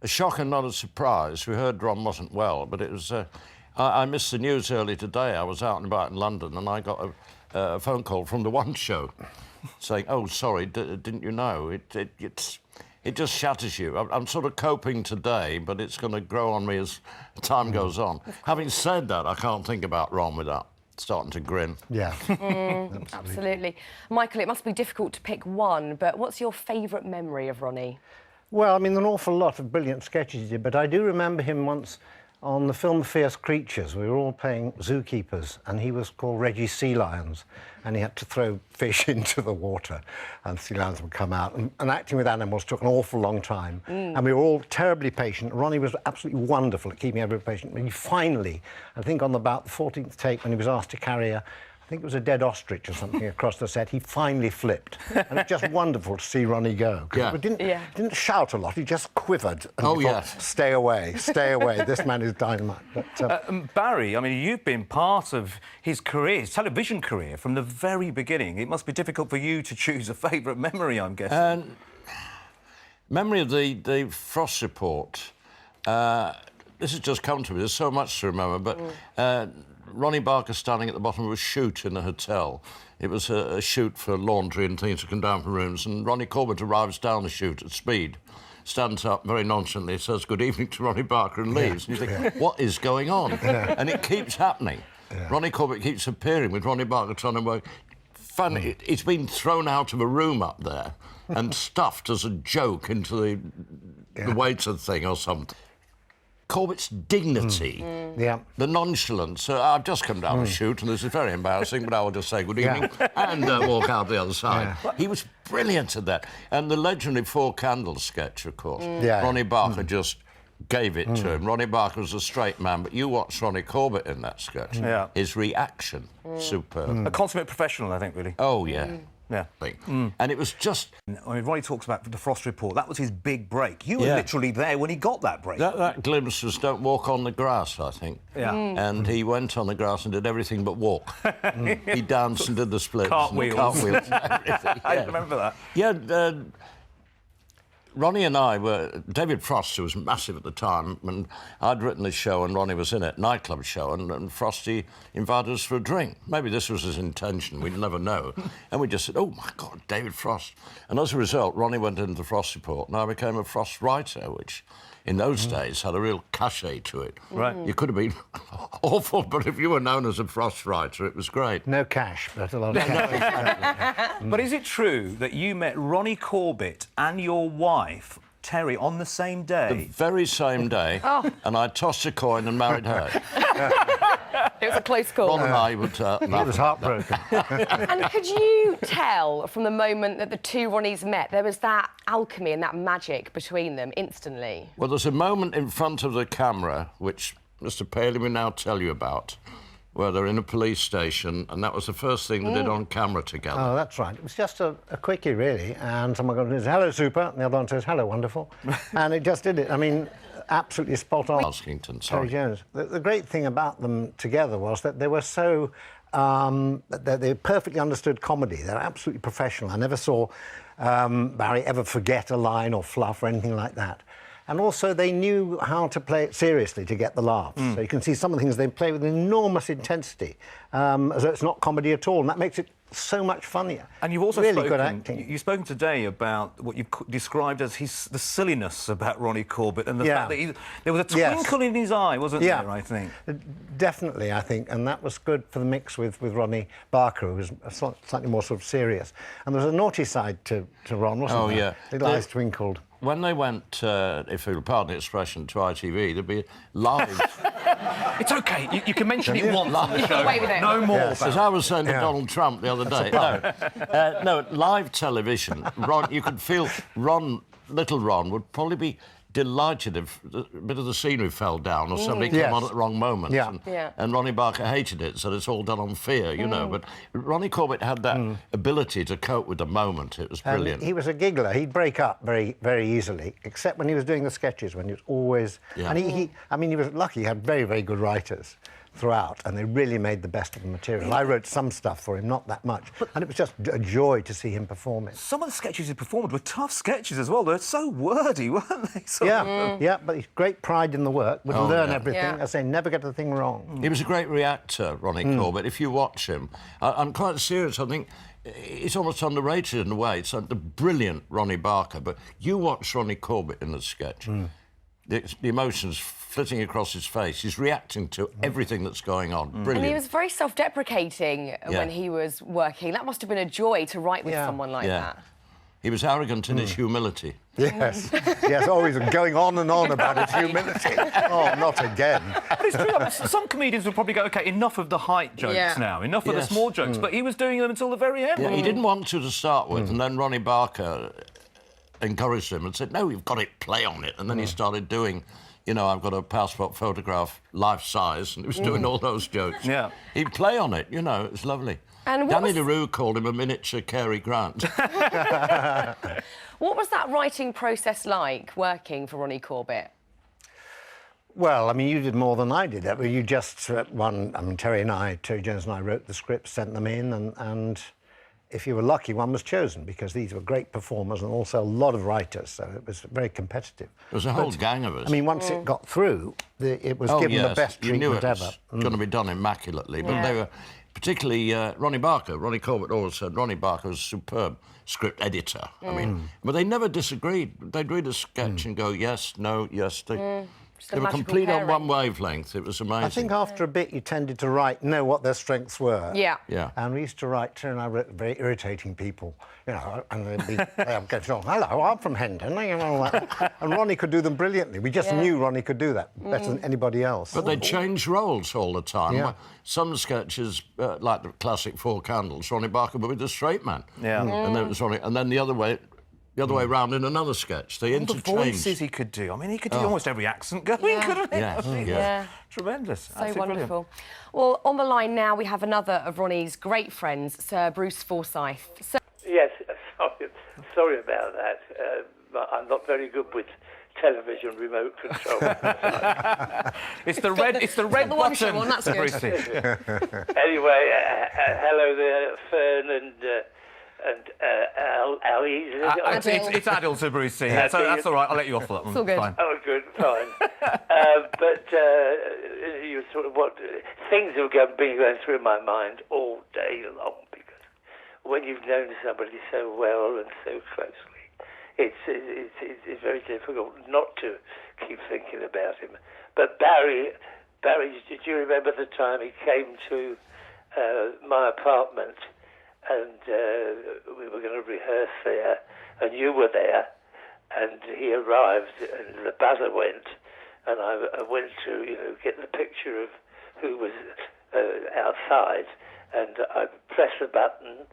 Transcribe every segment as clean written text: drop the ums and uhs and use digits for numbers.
a shock and not a surprise. We heard Ron wasn't well, but it was... I missed the news early today. I was out and about in London and I got a phone call from the One Show saying, oh, sorry, didn't you know? It just shatters you. I'm sort of coping today, but it's going to grow on me as time goes on. Having said that, I can't think about Ron without starting to grin. Yeah. Absolutely. Michael, it must be difficult to pick one, but what's your favourite memory of Ronnie? Well, I mean, an awful lot of brilliant sketches he did, but I do remember him once on the film Fierce Creatures. We were all playing zookeepers, and he was called Reggie Sea Lions, and he had to throw fish into the water, and sea lions would come out. And acting with animals took an awful long time, and we were all terribly patient. Ronnie was absolutely wonderful at keeping everybody patient. And he finally, I think on about the 14th take, when he was asked to carry I think it was a dead ostrich or something across the set, he finally flipped. And it's just wonderful to see Ronnie go. Yeah. He didn't shout a lot, he just quivered. And oh, thought, yes. Stay away, this man is dynamite. But, Barry, I mean, you've been part of his career, his television career, from the very beginning. It must be difficult for you to choose a favourite memory, I'm guessing. Memory of the Frost Report. This has just come to me. There's so much to remember, but... Ronnie Barker standing at the bottom of a chute in a hotel. It was a chute for laundry and things to come down from rooms, and Ronnie Corbett arrives down the chute at speed, stands up very nonchalantly, says good evening to Ronnie Barker and leaves. And you think, what is going on? And it keeps happening. Ronnie Corbett keeps appearing with Ronnie Barker trying to work. Funny, it's been thrown out of a room up there and stuffed as a joke into the waiter thing or something. Corbett's dignity, the nonchalance. I've just come down the chute and this is very embarrassing, but I will just say good evening and walk out the other side. He was brilliant at that. And the legendary Four Candles sketch, of course. Ronnie Barker just gave it to him. Ronnie Barker was a straight man, but you watch Ronnie Corbett in that sketch. His reaction, superb. A consummate professional, I think, really. Oh, yeah. Yeah. And it was just... I mean, Ronnie talks about the Frost Report. That was his big break. You were literally there when he got that break. That glimpse was Don't Walk on the Grass, I think. And he went on the grass and did everything but walk. He danced and did the splits. Cartwheels. And everything. I remember that. Yeah, Ronnie and I were... David Frost, who was massive at the time, and I'd written this show and Ronnie was in it, nightclub show, and Frosty invited us for a drink. Maybe this was his intention, we'd never know. And we just said, oh, my God, David Frost. And as a result, Ronnie went into the Frost Report, and I became a Frost writer, which in those days had a real cachet to it. Right. You could have been awful, but if you were known as a Frost writer, it was great. no cash, but a lot of cash. But is it true that you met Ronnie Corbett and your wife, Terry, on the same day? The very same day, and I tossed a coin and married her. It was a close call. Ron and I would... He was heartbroken. And could you tell from the moment that the two Ronnies met, there was that alchemy and that magic between them instantly? Well, there's a moment in front of the camera, which Mr. Palin will now tell you about, where they're in a police station, and that was the first thing they did on camera together. Oh, that's right. It was just a quickie, really, and someone goes, hello, super, and the other one says, hello, wonderful. And it just did it. I mean, absolutely spot on. Askington, Terry sorry. Jones. The great thing about them together was that they were so... they perfectly understood comedy. They're absolutely professional. I never saw Barry ever forget a line or fluff or anything like that. And also, they knew how to play it seriously to get the laughs. So you can see some of the things they play with enormous intensity, as though it's not comedy at all, and that makes it so much funnier. And you've also really good acting. You've spoken today about what you've described as the silliness about Ronnie Corbett and the fact that there was a twinkle in his eye, wasn't there, I think? Definitely, I think, and that was good for the mix with Ronnie Barker, who was slightly more sort of serious. And there was a naughty side to Ron, wasn't there? His eyes twinkled. When they went, if you'll pardon the expression, to ITV, there'd be live... It's OK, you can mention it once on the show. Away with it. No more. As I was saying to Donald Trump the other day, no, live television, Ron, you could feel little Ron would probably be delighted if a bit of the scenery fell down or somebody came on at the wrong moment. And Ronnie Barker hated it, so it's all done on fear, you know. But Ronnie Corbett had that ability to cope with the moment. It was brilliant. He was a giggler. He'd break up very, very easily, except when he was doing the sketches, when he was always... And I mean, he was lucky. He had very, very good writers. throughout, and they really made the best of the material. I wrote some stuff for him, not that much, and it was just a joy to see him perform it. Some of the sketches he performed were tough sketches as well. They're so wordy, weren't they? Yeah, but he's great pride in the work, would learn everything. Yeah. I say, never get the thing wrong. He was a great reactor, Ronnie Corbett. If you watch him, I'm quite serious. I think it's almost underrated in a way. It's like the brilliant Ronnie Barker, but you watch Ronnie Corbett in the sketch, the emotions flitting across his face. He's reacting to everything that's going on. Brilliant. And he was very self-deprecating when he was working. That must have been a joy to write with someone like that. He was arrogant in his humility. Yes, yes, always going on and on about his humility. Oh, not again. But it's true. Some comedians would probably go, OK, enough of the height jokes now, enough of the small jokes, but he was doing them until the very end. Yeah, he didn't want to start with, and then Ronnie Barker encouraged him and said, no, you've got it, play on it. And then he started doing, you know, I've got a passport photograph, life-size, and he was doing all those jokes. Yeah. He'd play on it, you know, it was lovely. And Danny LaRue called him a miniature Cary Grant. What was that writing process like, working for Ronnie Corbett? Well, I mean, you did more than I did. I mean, you just Terry Jones and I wrote the scripts, sent them in, and if you were lucky, one was chosen, because these were great performers and also a lot of writers, so it was very competitive. There was a whole gang of us. I mean, once it got through, it was given the best treatment ever. Going to be done immaculately, but they were, particularly Ronnie Barker. Ronnie Corbett always said Ronnie Barker was a superb script editor. I mean, but they never disagreed. They'd read a sketch and go, yes, no, yes. They were complete on one wavelength. It was amazing. I think after a bit you tended to know what their strengths were. Yeah. Yeah. And we used to write, Terry and I wrote very irritating people, you know, and they'd be getting on, hello, I'm from Hendon, and all that. And Ronnie could do them brilliantly. We just knew Ronnie could do that better than anybody else. But they change roles all the time. Yeah. Some sketches, like the classic Four Candles, Ronnie Barker would be the straight man. Yeah. And then it was Ronnie, and then the other way round in another sketch. They The interchanged. voices he could do. I mean, he could do almost every accent going, couldn't he? Yes, I mean, yeah. Tremendous. So Absolutely wonderful. brilliant. Well, on the line now, we have another of Ronnie's great friends, Sir Bruce Forsyth. Sir... Yes, sorry about that. But I'm not very good with television remote control. It's the red the one show button. on, that's good. Brucey. Anyway, hello there, Fern and Ali. It's Adil to Brucey. Yeah, so that's all right. I'll let you off for that one. It's all good. Fine. Oh, good, fine. But you sort of things have been going through my mind all day long, because when you've known somebody so well and so closely, it's very difficult not to keep thinking about him. But Barry, did you remember the time he came to my apartment? And we were going to rehearse there, and you were there, and he arrived, and the buzzer went, and I went to, get the picture of who was outside, and I pressed the button,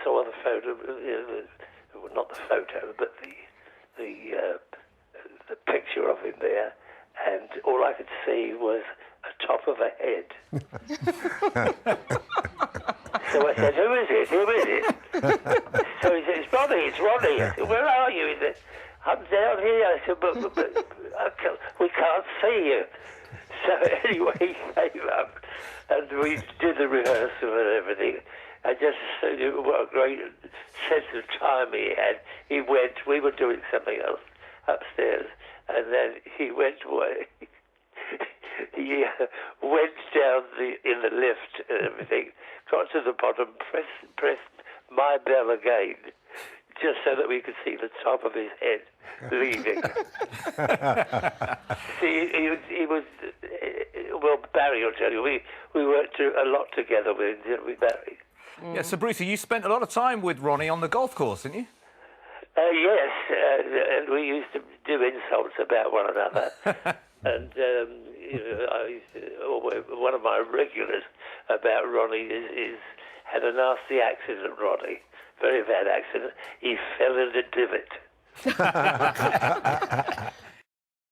saw the photo, well, not the photo, but the picture of him there, and all I could see was a top of a head. So I said, who is it? Who is it? So he said, it's Ronnie. I said, where are you? He said, I'm down here. I said, but we can't see you. So anyway, he came up and we did the rehearsal and everything. I just said, what a great sense of time he had. He went, we were doing something else upstairs, and then he went away. He went down in the lift and everything, got to the bottom, pressed my bell again, just so that we could see the top of his head leaving. See, he was... Well, Barry will tell you, we worked a lot together with him, didn't we, Barry? Yeah, so Brucey, you spent a lot of time with Ronnie on the golf course, didn't you? Yes, and we used to do insults about one another. And one of my regulars about Ronnie is had a nasty accident, Ronnie. Very bad accident. He fell in a divot.